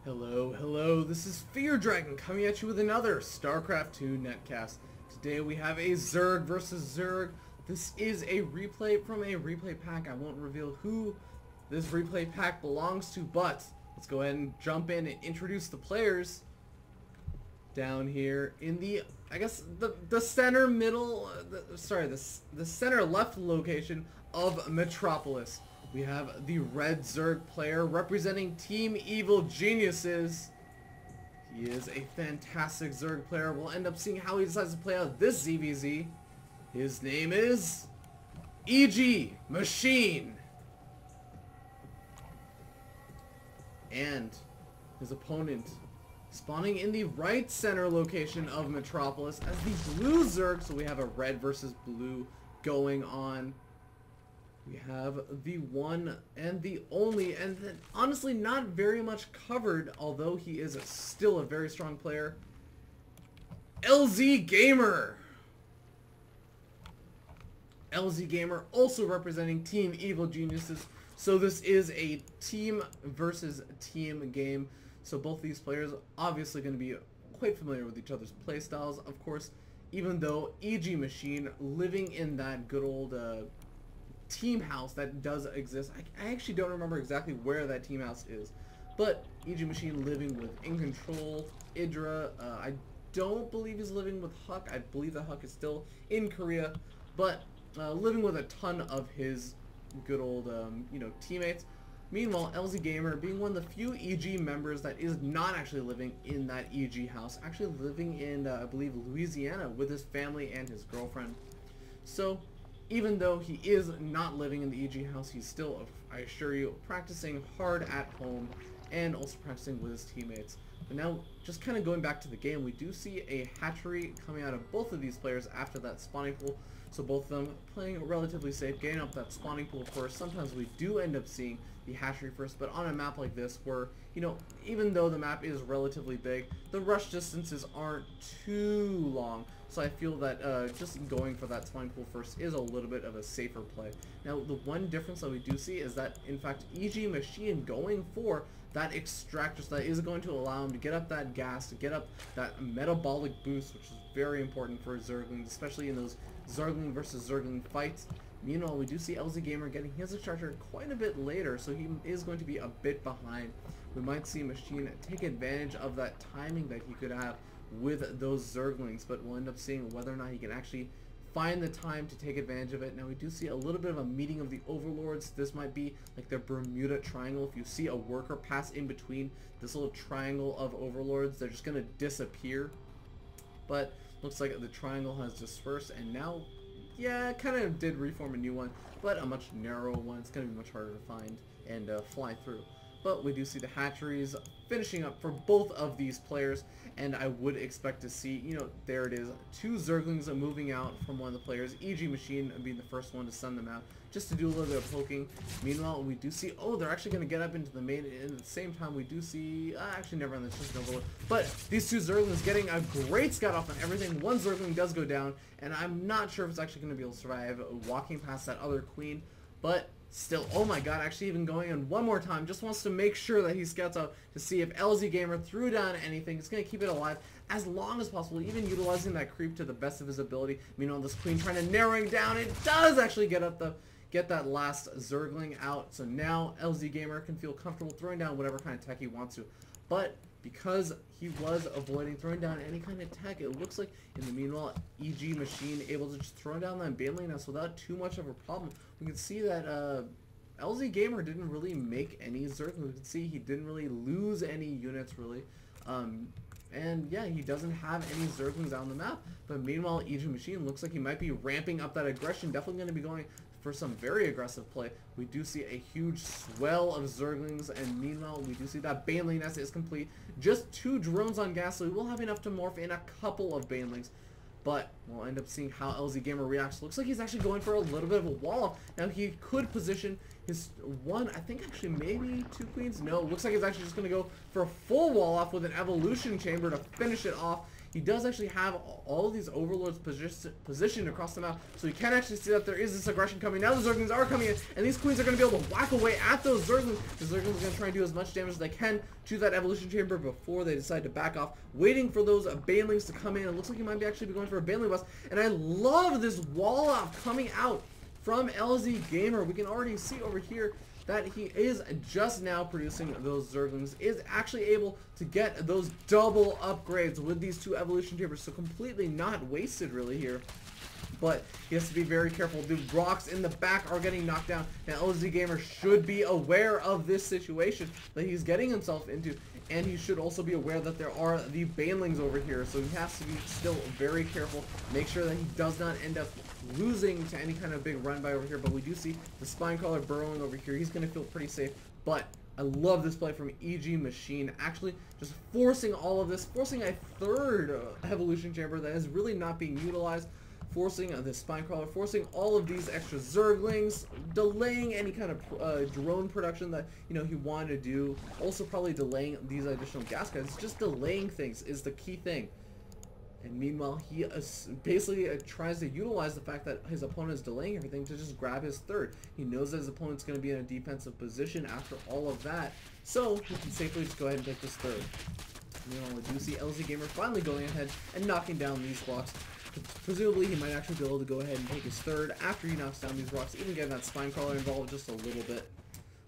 Hello, this is Fear Dragon coming at you with another StarCraft 2 netcast. Today we have a Zerg versus Zerg. This is a replay from a replay pack. I won't reveal who this replay pack belongs to, but let's go ahead and jump in and introduce the players. Down here in the, I guess, the center middle, the center left location of Metropolis. We have the red Zerg player representing Team Evil Geniuses. He is a fantastic Zerg player. We'll end up seeing how he decides to play out this ZVZ. His name is EGMachine. And his opponent spawning in the right center location of Metropolis as the blue Zerg. So we have a red versus blue going on. We have the one and the only, and then honestly not very much covered, although he is still a very strong player, EGLzGaMeR. EGLzGaMeR also representing Team Evil Geniuses. So this is a team versus team game. So both these players obviously going to be quite familiar with each other's playstyles. Of course, even though EGMachine living in that good old team house that does exist. I actually don't remember exactly where that team house is, but EGMachine living with In Control, Idra. I don't believe he's living with Huck. I believe that Huck is still in Korea, but living with a ton of his good old teammates. Meanwhile, EGLzGaMeR being one of the few EG members that is not actually living in that EG house, actually living in I believe Louisiana with his family and his girlfriend. So even though he is not living in the EG house, he's still, I assure you, practicing hard at home and also practicing with his teammates. But now, just kind of going back to the game, we do see a hatchery coming out of both of these players after that spawning pool. So both of them playing relatively safe, getting up that spawning pool first. Sometimes we do end up seeing the hatchery first, but on a map like this where, even though the map is relatively big, the rush distances aren't too long. So I feel that just going for that spawning pool first is a little bit of a safer play. Now, the one difference that we do see is that, in fact, EGMachine going for that extractor, so that is going to allow him to get up that gas, to get up that metabolic boost, which is very important for Zerglings, especially in those Zergling versus Zergling fights. Meanwhile, we do see EGLzGaMeR getting his extractor quite a bit later, so he is going to be a bit behind. We might see Machine take advantage of that timing that he could have with those Zerglings, but we'll end up seeing whether or not he can actually find the time to take advantage of it. Now, we do see a little bit of a meeting of the Overlords. This might be like their Bermuda Triangle. If you see a worker pass in between this little triangle of Overlords, they're just going to disappear. But looks like the triangle has dispersed, and now, yeah, it kind of did reform a new one, but a much narrower one. It's going to be much harder to find and fly through. But we do see the hatcheries finishing up for both of these players, and I would expect to see, there it is, two Zerglings moving out from one of the players, EGMachine being the first one to send them out, just to do a little bit of poking. Meanwhile, we do see, they're actually going to get up into the main, and at the same time, we do see, actually never mind, that's just an overload. But these two Zerglings getting a great scout off on everything. One Zergling does go down, and I'm not sure if it's actually going to be able to survive walking past that other queen, but still, oh my god, actually even going in one more time, just wants to make sure that he scouts out to see if EGLzGaMeR threw down anything. It's going to keep it alive as long as possible, even utilizing that creep to the best of his ability. Meanwhile, this queen trying to narrowing down, it does actually get that last Zergling out. So now EGLzGaMeR can feel comfortable throwing down whatever kind of tech he wants to. But because he was avoiding throwing down any kind of tech, it looks like in the meanwhile, EGMachine able to just throw down that Baneling nest without too much of a problem. We can see that EGLzGaMeR didn't really make any Zerglings. We can see he didn't really lose any units really. And yeah, he doesn't have any Zerglings out on the map. But meanwhile, EGMachine looks like he might be ramping up that aggression. Definitely going to be going for some very aggressive play. We do see a huge swell of Zerglings, and meanwhile, we do see that Baneling nest is complete. Just two drones on gas, so we will have enough to morph in a couple of Banelings. But we'll end up seeing how EGLzGaMeR reacts. Looks like he's actually going for a little bit of a wall-off. Now, he could position his one, I think actually maybe two queens. No, looks like he's actually just going to go for a full wall-off with an evolution chamber to finish it off. he does actually have all of these overlords positioned across the map, so you can actually see that there is this aggression coming. Now the Zerglings are coming in, and these queens are going to be able to whack away at those Zerglings. The Zerglings are going to try and do as much damage as they can to that evolution chamber before they decide to back off, waiting for those banelings to come in. It looks like he might be actually be going for a baneling bust, and I love this wall off coming out from EGLzGaMeR. We can already see over here that he is just now producing those Zerglings, is actually able to get those double upgrades with these 2 evolution chambers, so completely not wasted really here. But he has to be very careful. The rocks in the back are getting knocked down. Now EGLzGaMeR should be aware of this situation that he's getting himself into, and he should also be aware that there are the banelings over here, so he has to be still very careful, make sure that he does not end up losing to any kind of big run by over here. But we do see the Spinecrawler burrowing over here. He's going to feel pretty safe, but I love this play from EGMachine, actually just forcing all of this, forcing a 3rd evolution chamber that is really not being utilized, forcing the Spinecrawler, forcing all of these extra Zerglings, delaying any kind of drone production that, you know, he wanted to do. Also probably delaying these additional gas guys. Just delaying things is the key thing. And meanwhile, he basically tries to utilize the fact that his opponent is delaying everything to just grab his 3rd. He knows that his opponent's going to be in a defensive position after all of that, so he can safely just go ahead and take this 3rd. Meanwhile, we do see EGLzGaMeR finally going ahead and knocking down these blocks. Presumably, he might actually be able to go ahead and take his 3rd after he knocks down these rocks, even getting that Spinecrawler involved just a little bit.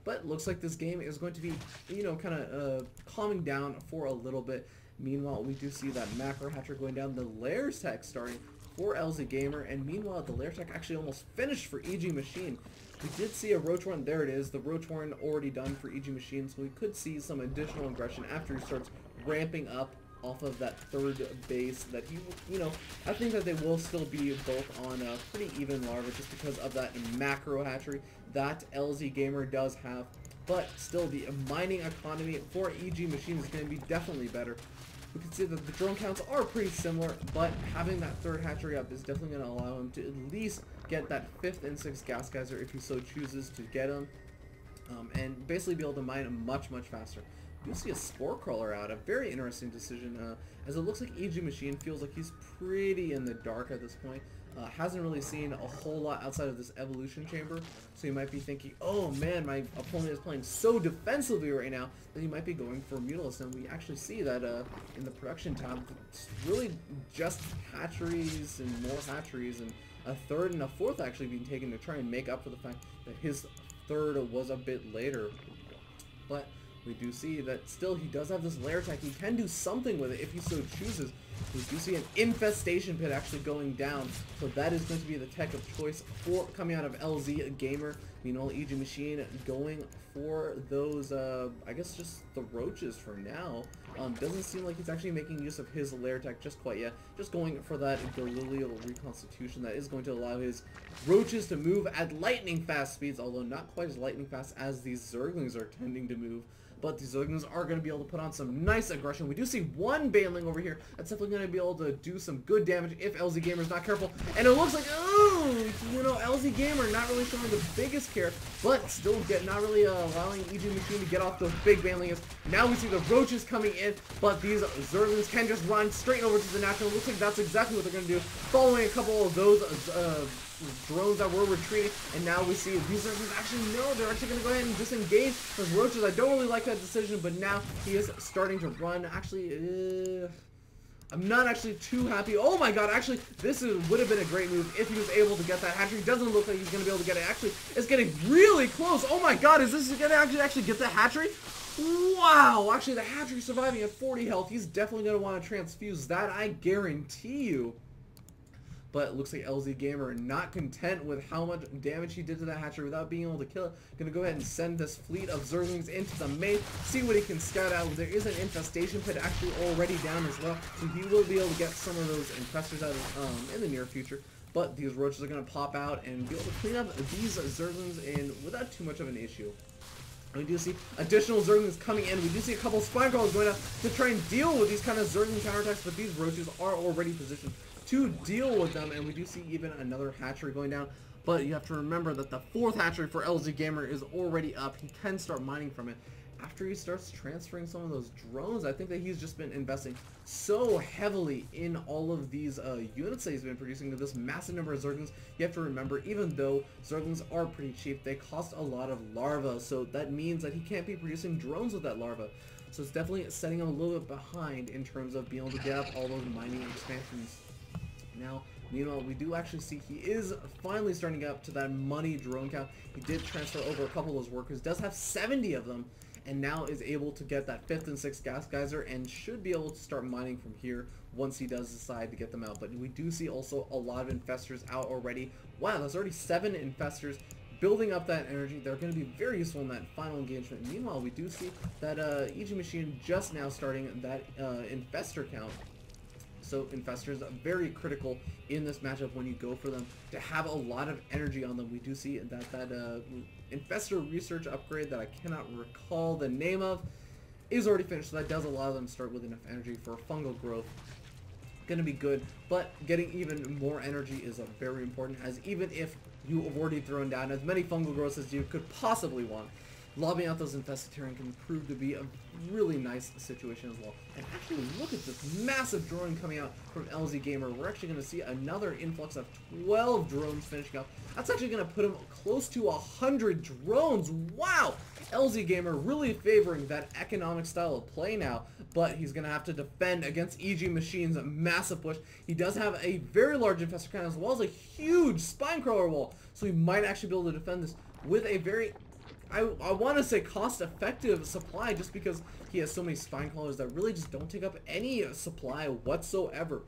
But looks like this game is going to be, you know, kind of calming down for a little bit. Meanwhile, we do see that macro hatcher going down, the layers tech starting for EGLzGaMeR, and meanwhile, the layer tech actually almost finished for EGMachine. We did see a Roach Warren, there it is, the Roach Warren already done for EGMachine, so we could see some additional aggression after he starts ramping up off of that 3rd base that he, you know, I think that they will still be both on a pretty even larva just because of that macro hatchery that EGLzGaMeR does have. But still, the mining economy for EGMachine is going to be definitely better. We can see that the drone counts are pretty similar, but having that 3rd hatchery up is definitely going to allow him to at least get that 5th and 6th gas geyser if he so chooses to get them, and basically be able to mine much faster. We do see a Spore Crawler out, a very interesting decision, as it looks like EGMachine feels like he's pretty in the dark at this point. Hasn't really seen a whole lot outside of this evolution chamber, so you might be thinking, oh man, my opponent is playing so defensively right now that he might be going for Mutalisk, and we actually see that in the production tab, it's really just hatcheries and more hatcheries, and a 3rd and a 4th actually being taken to try and make up for the fact that his 3rd was a bit later. But we do see that still he does have this lair tech. He can do something with it if he so chooses. We do see an infestation pit actually going down, so that is going to be the tech of choice for coming out of EGLzGaMeR. Meanwhile, EGMachine going for those, I guess just the roaches for now. Doesn't seem like he's actually making use of his lair tech just quite yet. Just going for that Galileo reconstitution that is going to allow his roaches to move at lightning fast speeds, although not quite as lightning fast as these Zerglings are tending to move. But these Zerglings are going to be able to put on some nice aggression. We do see one Baneling over here that's definitely going to be able to do some good damage if EGLzGaMeR is not careful. And it looks like, oh, you know, EGLzGaMeR not really showing the biggest care, but still not really allowing EGMachine to get off those big Banelings. Now we see the roaches coming in, but these Zerglings can just run straight over to the natural. Looks like that's exactly what they're going to do, following a couple of those drones that were retreating, and now we see these Zerglings actually no, they're actually going to go ahead and disengage those roaches. I don't really like that decision, but now he is starting to run. Actually, I'm not actually too happy. Oh my god, actually, this would have been a great move if he was able to get that hatchery. Doesn't look like he's going to be able to get it. Actually, it's getting really close. Oh my god, is this going to actually get the hatchery? Wow, actually, the hatchery surviving at 40 health. He's definitely going to want to transfuse that, I guarantee you. But it looks like EGLzGaMeR not content with how much damage he did to that hatchery without being able to kill it. Gonna go ahead and send this fleet of Zerglings into the main, see what he can scout out. There is an infestation pit actually already down as well, so he will be able to get some of those infestors out of, in the near future. But these roaches are gonna pop out and be able to clean up these Zerglings in without too much of an issue. We do see additional Zerglings coming in. We do see a couple Spinecrawlers going out to try and deal with these kind of Zergling counterattacks, but these roaches are already positioned to deal with them, and we do see even another hatchery going down. But you have to remember that the 4th hatchery for EGLzGaMeR is already up. He can start mining from it. after he starts transferring some of those drones, I think that he's just been investing so heavily in all of these units that he's been producing with this massive number of Zerglings. You have to remember, even though Zerglings are pretty cheap, they cost a lot of larva, so that means that he can't be producing drones with that larva. So it's definitely setting him a little bit behind in terms of being able to get up all those mining expansions. Now, meanwhile, we do actually see he is finally starting to get up to that money drone count. He did transfer over a couple of those workers, does have 70 of them, and now is able to get that 5th and 6th gas geyser and should be able to start mining from here once he does decide to get them out. But we do see also a lot of infestors out already. Wow, there's already 7 infestors building up that energy. They're going to be very useful in that final engagement. Meanwhile, we do see that EGMachine just now starting that infestor count. So infestors are very critical in this matchup when you go for them to have a lot of energy on them. We do see that infestor research upgrade that I cannot recall the name of is already finished, so that does allow them to start with enough energy for fungal growth. Gonna be good, but getting even more energy is very important, as even if you have already thrown down as many fungal growths as you could possibly want, lobbing out those infested terrain can prove to be a really nice situation as well. And actually, look at this massive drone coming out from EGLzGaMeR. We're actually going to see another influx of 12 drones finishing up. That's actually going to put him close to 100 drones. Wow! EGLzGaMeR really favoring that economic style of play now, but he's going to have to defend against EGMachine's massive push. He does have a very large infestor count as well as a huge spinecrawler wall, so he might actually be able to defend this with a very I want to say cost-effective supply, just because he has so many spine crawlers that really just don't take up any supply whatsoever.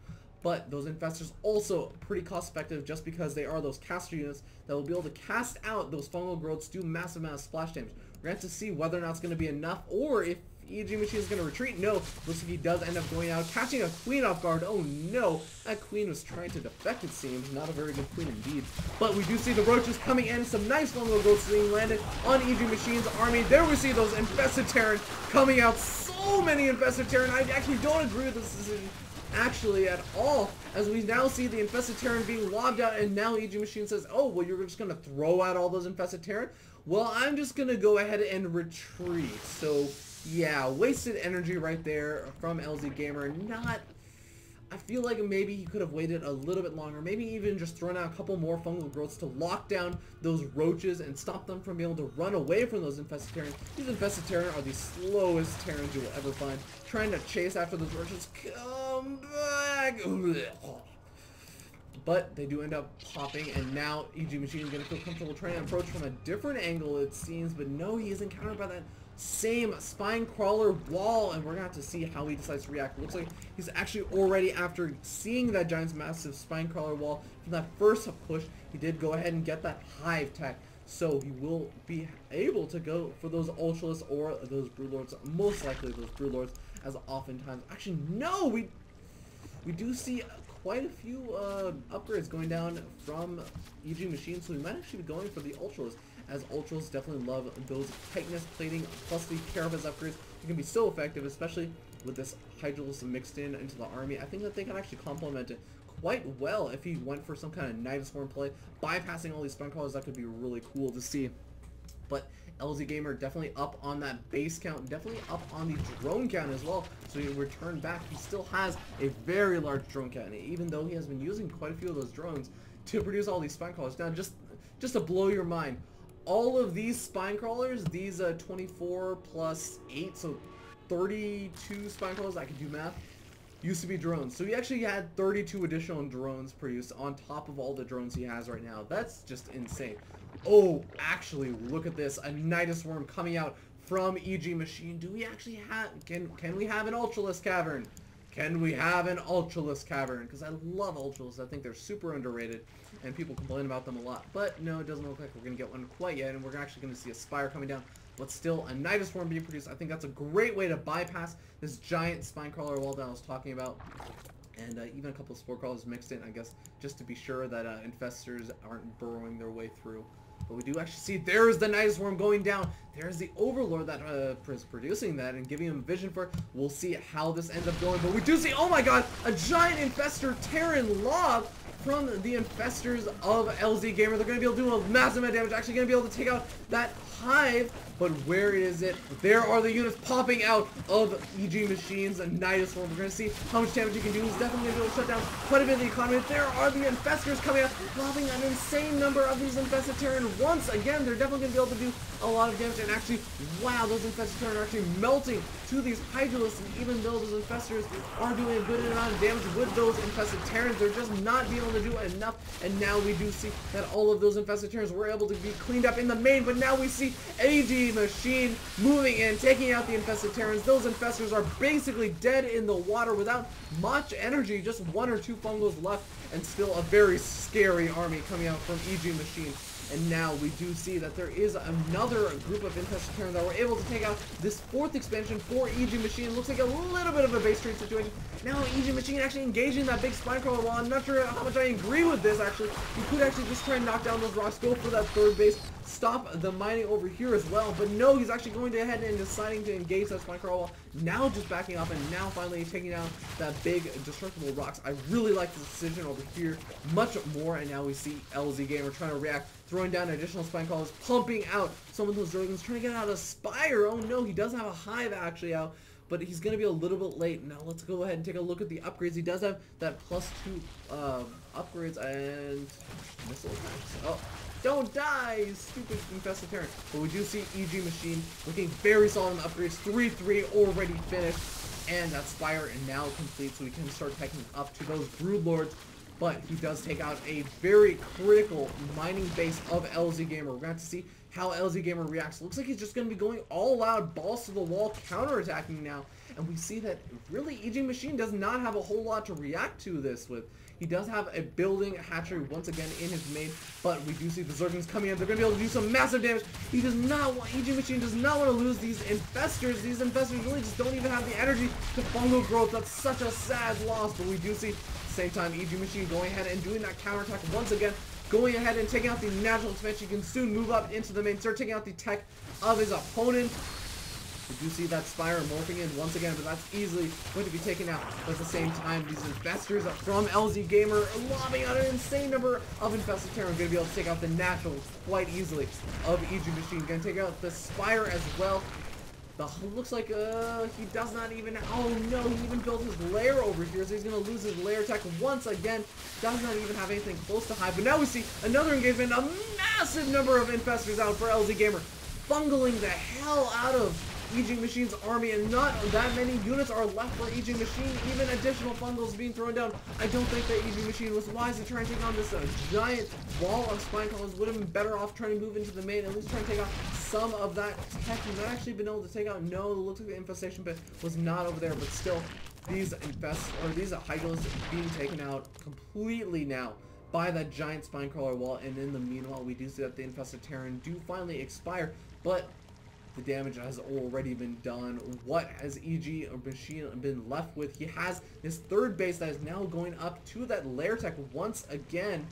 But those infestors also pretty cost-effective, just because they are those caster units that will be able to cast out those fungal growths, do massive amount of splash damage. We're going to have to see whether or not it's going to be enough, or if EGMachine is going to retreat. No, looks like he does end up going out, catching a queen off guard. Oh no, that queen was trying to defect, it seems. Not a very good queen indeed. But we do see the roaches coming in, some nice fungal growths being landed on EGMachine's army. There we see those infested Terran coming out. So many infested Terran. I actually don't agree with this decision actually at all, as we now see the infested Terran being lobbed out, and now EGMachine says, oh, well, you're just going to throw out all those infested Terran? Well, I'm just going to go ahead and retreat. So yeah, wasted energy right there from EGLzGaMeR. Not, I feel like maybe he could have waited a little bit longer, maybe even just thrown out a couple more fungal growths to lock down those roaches and stop them from being able to run away from those infested Terran. These infested Terran are the slowest Terrans you will ever find. Trying to chase after those roaches, come back! But they do end up popping, and now EGMachine is going to feel comfortable trying to approach from a different angle, it seems. But no, he is encountered by that same spine crawler wall, and we're gonna have to see how he decides to react. Looks like he's actually already, after seeing that giant's massive spine crawler wall from that first push, he did go ahead and get that hive tech, so he will be able to go for those ultralists or those broodlords, most likely those broodlords, as oftentimes. Actually no, we do see quite a few upgrades going down from EGMachine, so we might actually be going for the ultralists, as ultras definitely love those tightness plating plus the carapace upgrades. It can be so effective, especially with this Hydralis mixed in into the army. I think that they can actually complement it quite well if he went for some kind of Nidus Swarm play, bypassing all these spine crawlers. That could be really cool to see. But EGLzGaMeR definitely up on that base count, definitely up on the drone count as well. So he returned back. He still has a very large drone count, even though he has been using quite a few of those drones to produce all these spine crawlers. Now, just to blow your mind, all of these spine crawlers, these 24 plus 8, so 32 spine crawlers, I can do math, used to be drones. So he actually had 32 additional drones produced on top of all the drones he has right now. That's just insane. Oh, actually, look at this. A Nidus Worm coming out from EGMachine. Do we actually have, can we have an Ultralisk Cavern? Can we have an Ultralisk Cavern? Because I love Ultralisks. I think they're super underrated, and people complain about them a lot. But no, it doesn't look like we're going to get one quite yet, and we're actually going to see a Spire coming down. But still, a Nidus Worm being produced. I think that's a great way to bypass this giant spine crawler wall that I was talking about. And even a couple of spore crawlers mixed in, I guess, just to be sure that infestors aren't burrowing their way through. But we do actually see, there's the Nidus Worm going down. There's the Overlord that is producing that and giving him vision for it. We'll see how this ends up going. But we do see, oh my god, a giant infestor Terran lob from the infestors of EGLzGaMeR. They're going to be able to do a massive amount of damage. Actually going to be able to take out that hive but where is it? There are the units popping out of EGMachine's Nidus form. We're going to see how much damage he can do. He's definitely going to be able to shut down quite a bit of the economy. There are the Infestors coming out, dropping an insane number of these Infested Terran. Once again, they're definitely going to be able to do a lot of damage, and actually, wow, those Infested Terran are actually melting to these Hydralisks, and even though those Infestors are doing a good amount of damage with those Infested Terrans, they're just not being able to do enough, and now we do see that all of those Infested Terrans were able to be cleaned up in the main, but now we see EGMachine moving in, taking out the Infested Terrans. Those Infestors are basically dead in the water without much energy, just 1 or 2 fungos left, and still a very scary army coming out from EGMachine. And now we do see that there is another group of Infested Terran that were able to take out this 4th expansion for EGMachine. Looks like a little bit of a base trade situation. Now EGMachine actually engaging that big spine crawler wall. I'm not sure how much I agree with this, actually. You could actually just try and knock down those rocks, go for that 3rd base, stop the mining over here as well. But no, he's actually going to ahead and deciding to engage that spine crawler wall. Now just backing up and now finally taking down that big destructible rocks. I really like this decision over here much more. And now we see EGLzGaMeR trying to react, throwing down additional spine crawlers, pumping out some of those dragons, trying to get out a spire. Oh no, he does have a hive actually out, but he's going to be a little bit late. Now let's go ahead and take a look at the upgrades. He does have that +2 upgrades and missile attacks. Oh, don't die, stupid Infested Terran. But we do see EGMachine looking very solid on the upgrades. 3-3 already finished, and that spire is now complete, so we can start taking up to those Broodlords. But he does take out a very critical mining base of EGLzGaMeR. We're going to have to see how EGLzGaMeR reacts. Looks like he's just going to be going all out, balls to the wall, counterattacking now. And we see that really EGMachine does not have a whole lot to react to this with. He does have a building hatchery once again in his main, but we do see the Zerglings coming in. They're going to be able to do some massive damage. He does not want, EGMachine does not want to lose these Infestors. These Infestors really just don't even have the energy to fungal growth. That's such a sad loss, but we do see same time EGMachine going ahead and doing that counterattack once again, going ahead and taking out the natural expansion. He can soon move up into the main, start taking out the tech of his opponent. We do see that spire morphing in once again, but that's easily going to be taken out. But at the same time, these Infestors from EGLzGaMeR are lobbing out an insane number of Infested Terran. Going to be able to take out the natural quite easily of EGMachine. Going to take out the spire as well. Looks like he does not even, oh no, he even built his lair over here, so he's going to lose his lair attack once again. Does not even have anything close to hive, but now we see another engagement, a massive number of Infestors out for EGLzGaMeR, bungling the hell out of EGMachine's army, and not that many units are left for EGMachine. Even additional fungals being thrown down. I don't think that EGMachine was wise to try and take on this giant wall of spine crawlers. Would have been better off trying to move into the main, at least try and take out some of that tech. He's not actually been able to take out, no, it looks like the infestation pit was not over there, but still, these Hydralisks being taken out completely now by that giant spine crawler wall. And in the meanwhile, we do see that the Infested Terran do finally expire, but the damage has already been done. What has EGMachine been left with? He has his 3rd base that is now going up to that lair tech once again,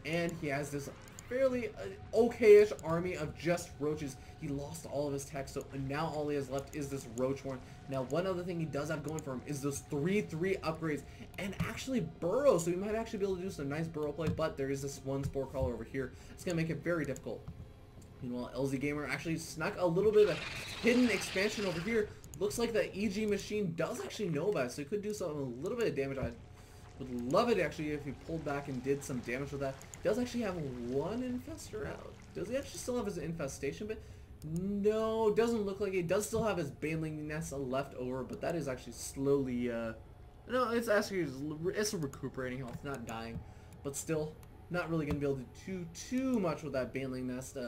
and he has this fairly okay-ish army of just roaches. He lost all of his tech, so now all he has left is this roach horn. Now, one other thing he does have going for him is those 3-3 upgrades and actually burrow, so he might actually be able to do some nice burrow play, but there is this one spore crawler over here. It's going to make it very difficult. Meanwhile, EGLzGaMeR actually snuck a little bit of a hidden expansion over here. Looks like that EGMachine does actually know about it, so he could do a little bit of damage. I would love it actually if he pulled back and did some damage with that. He does actually have one Infestor out. Does he actually still have his infestation bit? No, doesn't look like he does still have his baneling nest left over, but that is actually slowly, no, it's actually, it's recuperating health, not dying, but still not really going to be able to do too much with that baneling nest.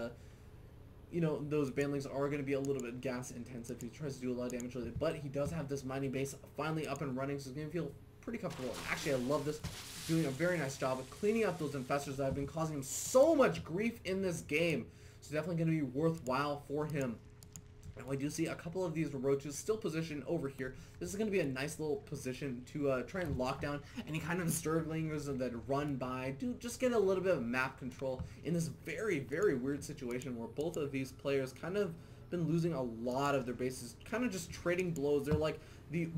You know, those banelings are going to be a little bit gas intensive. He tries to do a lot of damage with it, but he does have this mining base finally up and running, so he's going to feel pretty comfortable. Actually, I love this. Doing a very nice job of cleaning up those Infestors that have been causing him so much grief in this game. So definitely going to be worthwhile for him. And we do see a couple of these roaches still positioned over here. This is going to be a nice little position to try and lock down any kind of Zerglings that run by. Just get a little bit of map control in this very, very weird situation where both of these players kind of been losing a lot of their bases, kind of just trading blows. They're like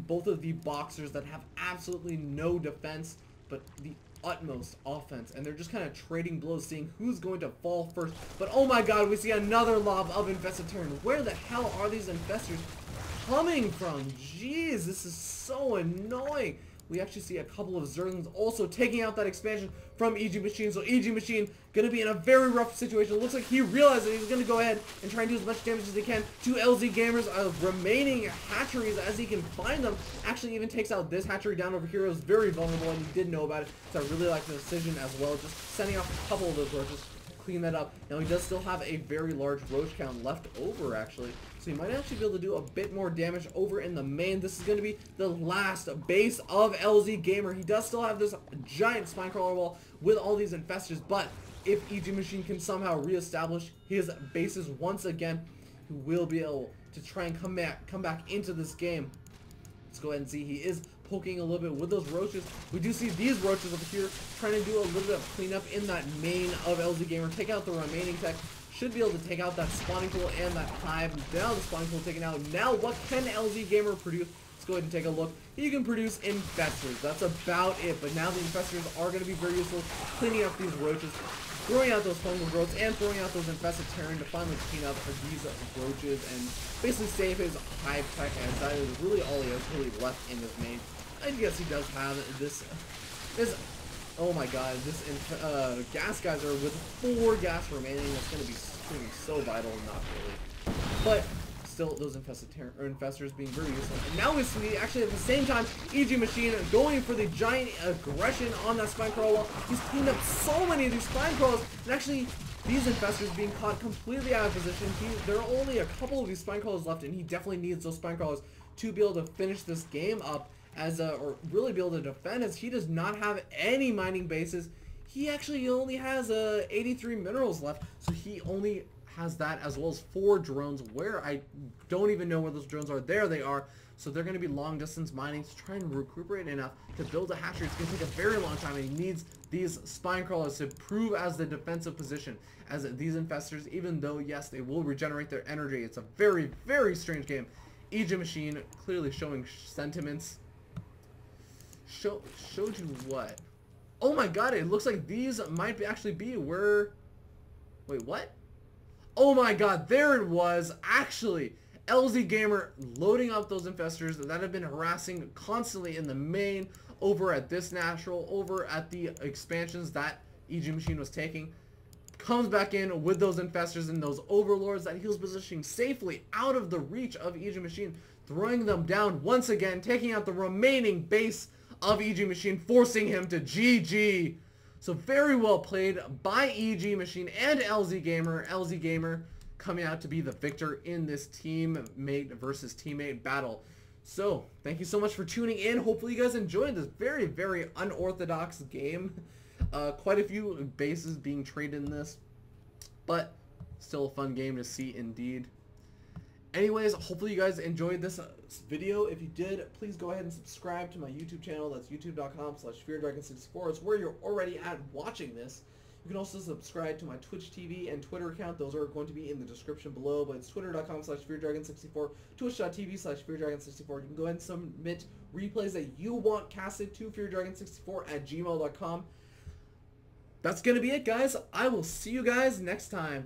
both of the boxers that have absolutely no defense, but the utmost offense, and they're just kind of trading blows, seeing who's going to fall first. But oh my god, we see another lob of Infested Terran. Where the hell are these Infestors coming from? Jeez, this is so annoying. We actually see a couple of Zerglings also taking out that expansion from EGMachine. So EGMachine going to be in a very rough situation. It looks like he realized that he's going to go ahead and try and do as much damage as he can to EGLzGaMer's remaining hatcheries as he can find them. Actually even takes out this hatchery down over here. It was very vulnerable, and he did know about it. So I really like the decision as well. Just sending off a couple of those roaches. Clean that up. Now he does still have a very large roach count left over, actually, so he might actually be able to do a bit more damage over in the main. This is going to be the last base of EGLzGaMer. He does still have this giant spine-crawler wall with all these infestors, but if EGMachine can somehow reestablish his bases once again, he will be able to try and come back into this game. Let's go ahead and see. He is poking a little bit with those roaches. We do see these roaches over here trying to do a little bit of cleanup in that main of EGLzGaMer. Take out the remaining tech. Should be able to take out that spawning pool and that hive. Now the spawning pool taken out. Now what can EGLzGaMer produce? Let's go ahead and take a look. He can produce infestors. That's about it. But now the infestors are going to be very useful, cleaning up these roaches, throwing out those fungal growths, and throwing out those infested Terran to finally clean up these roaches and basically save his hive tech, as that is really all he has really left in his main. I guess he does have this oh my god, this gas geyser with 4 gas remaining. That's going to be so vital, not really. But still, those infestors being very useful. And now we see, actually at the same time, EGMachine going for the giant aggression on that spine crawl wall. He's cleaned up so many of these spine crawls, and actually these infestors being caught completely out of position. There are only a couple of these spine crawlers left, and he definitely needs those spine crawlers to be able to finish this game up, or really be able to defend, as he does not have any mining bases. He actually only has 83 minerals left, so he only has that, as well as 4 drones, where I don't even know where those drones are. There they are. So they're going to be long distance mining to try and recuperate enough to build a hatchery. It's going to take a very long time, and he needs these spine crawlers to prove as the defensive position, as these infestors, even though yes, they will regenerate their energy. It's a very, very strange game. EGMachine clearly showing sentiments. Showed you what? Oh my god, it looks like these might actually be where... Wait, what? Oh my god, there it was! Actually, EGLzGaMer loading up those infestors that have been harassing constantly in the main, over at this natural, over at the expansions that EGMachine was taking. Comes back in with those infestors and those overlords that he was positioning safely out of the reach of EGMachine, throwing them down once again, taking out the remaining base of EGMachine, forcing him to GG. So very well played by EGMachine and EGLzGaMer. EGLzGaMer coming out to be the victor in this teammate versus teammate battle. So thank you so much for tuning in. Hopefully you guys enjoyed this very, very unorthodox game. Quite a few bases being traded in this, but still a fun game to see indeed. Anyways, hopefully you guys enjoyed this video. If you did, please go ahead and subscribe to my YouTube channel. That's youtube.com/FearDragon64. It's where you're already at watching this. You can also subscribe to my Twitch TV and Twitter account. Those are going to be in the description below, but it's twitter.com/FearDragon64, twitch.tv/FearDragon64. You can go ahead and submit replays that you want casted to FearDragon64 at gmail.com. That's going to be it, guys. I will see you guys next time.